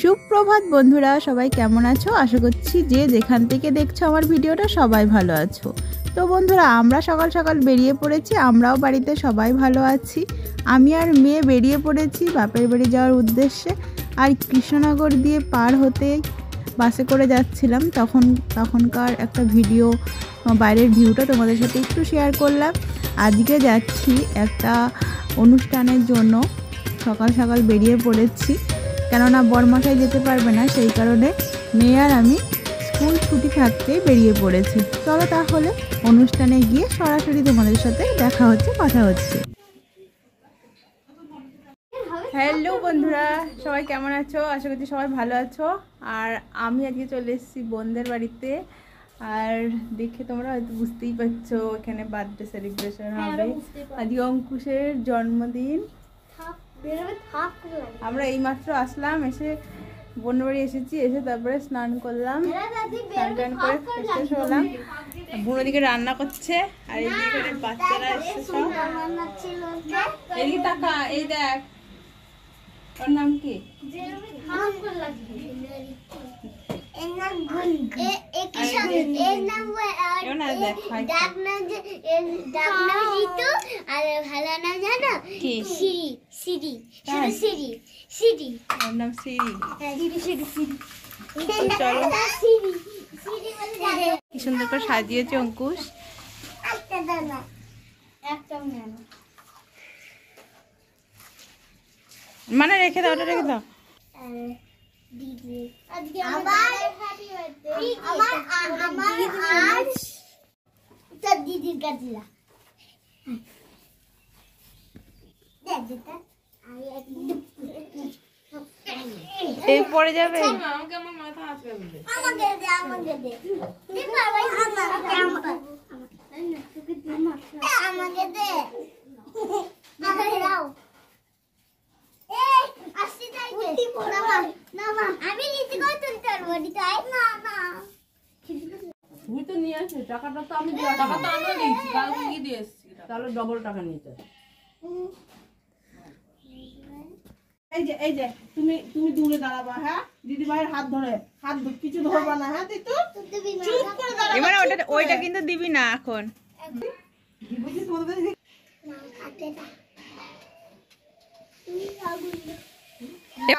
সুপ্রভাত বন্ধুরা, সবাই কেমন আছো? আশা করছি যে যেখান থেকে দেখছো আমার ভিডিওটা সবাই ভালো আছো। তো বন্ধুরা, আমরা সকাল সকাল বেরিয়ে পড়েছি। আমরাও বাড়িতে সবাই ভালো আছি। আমি আর মেয়ে বেরিয়ে পড়েছি বাপের বাড়ি যাওয়ার উদ্দেশ্যে। আর কৃষ্ণনগর দিয়ে পার হতে বাসে করে যাচ্ছিলাম, তখনকার একটা ভিডিও, বাইরের ভিউটা তোমাদের সাথে একটু শেয়ার করলাম। আজকে যাচ্ছি একটা অনুষ্ঠানের জন্য, সকাল সকাল বেরিয়ে পড়েছি, কেননা বরমশাই যেতে পারবে না, সেই কারণে মেয়ে আর আমি স্কুল ছুটি থাকতেই বেরিয়ে পড়েছি। চলো তাহলে অনুষ্ঠানে গিয়ে সরাসরি তোমাদের সাথে দেখা হচ্ছে, কথা হচ্ছে। হ্যালো বন্ধুরা, সবাই কেমন আছো? আশা করছি সবাই ভালো আছো। আর আমি আজকে চলে এসেছি বোনদের বাড়িতে। আর দেখে তোমরা হয়তো বুঝতেই পারছো এখানে বার্থডে সেলিব্রেশন হবে। আজকে অঙ্কুশের জন্মদিন। আমরা এইমাত্র আসলাম, এসে বোনের বাড়ি এসেছি, এসে তারপরে স্নান করলাম, স্নান করে ফ্রেশ হলাম। বোন ওদিকে রান্না করছে আর এইদিকে বাচ্চারা এসছে সব। এদিকে তাকা, এই দেখ, ওর নাম কি? কি সুন্দর করে সাজিয়েছে অঙ্কুশ। মানে রেখে দাও, ওটা রেখে দাও। দিদির কাছে পড়ে যাবে। আমাকে আমার মাথা আঁচড়ে দেবে। আমাকে দে, আমাকে দে। দে বাবা, আমাকে দে। আমাকে দাও। এই আসি যাইতে। না মা, না মা। আমি নিতে কই তুলতে পারবো তাই? না না। তুই তো নিয়ে আসিস, টাকাটা তো আমি দিই, টাকা তো আমরা দিয়েছি, কালকে কি দিয়ে এসেছি, তাহলে ডবল টাকা নিতে। এই যে তুমি দূরে দাঁড়াবা, হ্যাঁ? দিদি ভাইয়ের হাত ধরে, কিছু ধরবা না, হ্যাঁ? তুই তো চুপ করে দাঁড়াবা। এবারে ওইটা কিন্তু দিবি না এখন।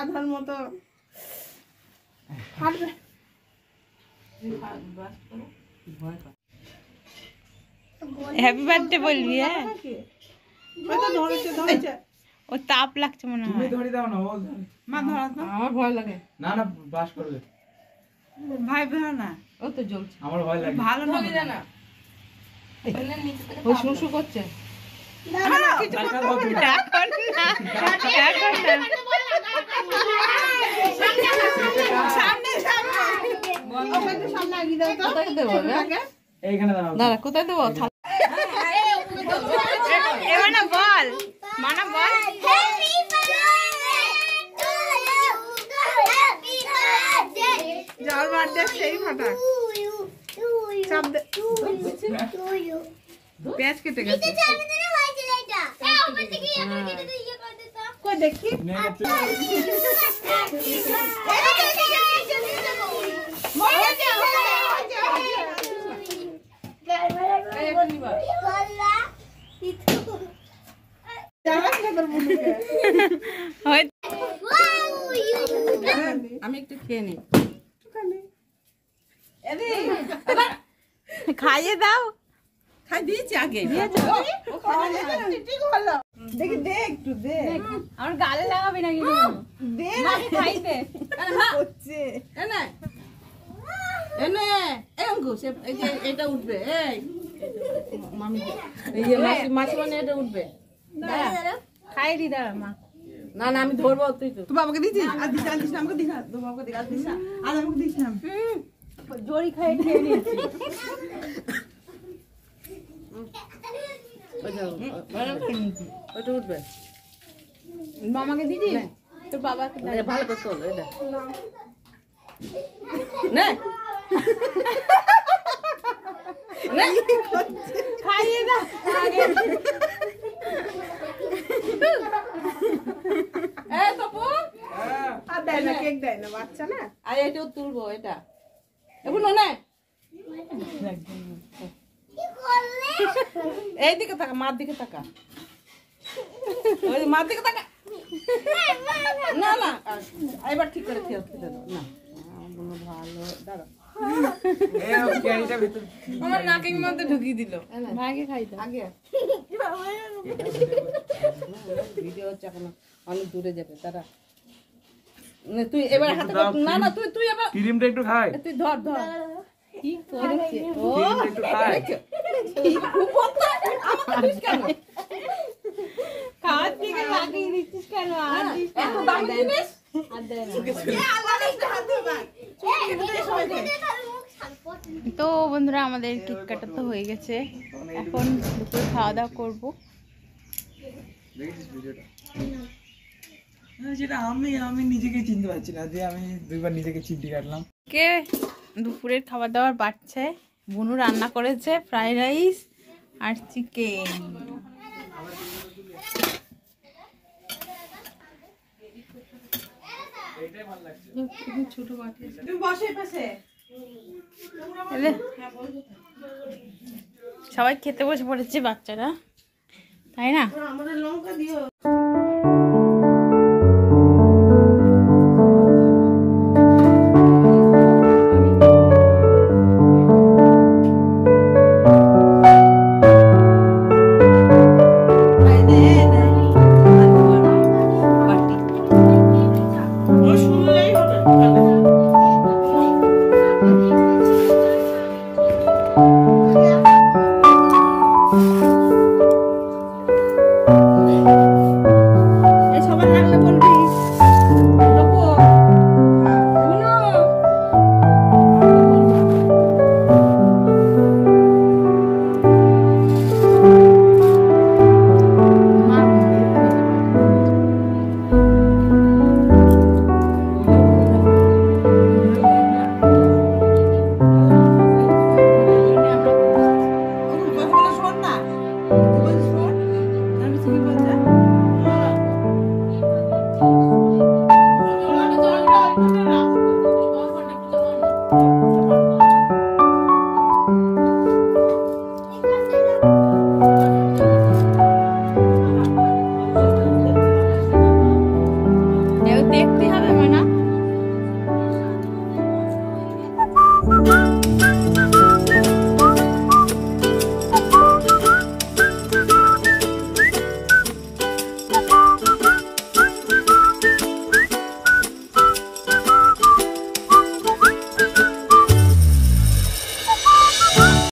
আধার মতো হাঁটবে। হ্যাপি বার্থডে বলবি? হ্যাঁ, ধরেছে। ও তাপ লাগছে মনে হয়। তুমি ধরে দাও না, ও মা ধরা তো। আমার ভয় লাগে। না না, বাস করবে। ভাই ধরা না, ও তো জ্বলছে। আমার ভয় লাগে। ভালো না না, ও শুশু করছে। না না, কিছু করতে হবে না। এখন না, এখন না। সামনে ওকে একটু সামনে আগিয়ে দাও তো। কোথায় দেবো? এইখানে দাঁড়াও। দাঁড়া, কোথায় দেবো? এবার না বল, মানা বল। যার বার্থডে সেই ফাটা। চাপ দে। পেঁয়াজ কেটে গেছে। কই দেখি। আমি একটু খেয়ে নিই। খাইয়ে দাও। খাই দিয়েছি আগে। দেখি দে, একটু দে। আমার গালে লাগাবি না কিন্তু। দে খাইতে হচ্ছে। এনে এনে এই অঙ্কুশ, এই যে এটা উঠবে। এই মামি, এই যে মাসি মানে এটা উঠবে। খাই দি দাঁড়া মা। না না, আমি ধরবো। তুই তো বাবাকে দিছিস? আর দিস না, আমাকে দিস না। তো বাবাকে দিস, আর দিস না, আর আমাকে দিস না। জড়ি খেয়ে নিয়েছি। ওটা উঠবে। মামাকে দিদি, তোর বাবাকে ভালো করে তোল। এটা নে খাইয়ে দাও। আর দেয় না, কেক দেয় না, বাচ্চা না। আর এটাও তুলবো, এটা এখন না এইদিকে তাকা, মার দিকে তাকা, ওই মার দিকে তাকা। না না, এবার ঠিক করে খেয়াল খেতে দাও না। ভালো দাঁড়া, আমার নাকের মধ্যে ঢুকিয়ে দিল। আগে খাই তো, আগে ভিডিও হচ্ছে এখন, অনেক দূরে যাবে তারা। তুই এবার হাতে না না, তুই এবার ক্রিমটা একটু খাই, তুই ধর ধর। কি করেছে ও, ক্রিমটা একটু খাই। খাওয়ার থেকে লাগিয়ে দিচ্ছিস কেন? আর দিস না। এত দামি জিনিস আর দেয় না। তো বন্ধুরা, আমাদের কেক কাটা তো হয়ে গেছে, এখন দুপুরে খাওয়া দাওয়া করবো। দেখেছিস ভিডিওটা? যেটা আমি নিজেকে চিনতে পারছি না যে আমি দুইবার নিজেকে চিমটি কাটলাম। কে দুপুরের খাবার দাবার বাড়ছে। বুনু রান্না করেছে ফ্রাইড রাইস আর চিকেন। ছোট বাটি তুমি বসে পাশে। সবাই খেতে বসে পড়েছে বাচ্চারা, তাই না? আমাদের লঙ্কা দিও।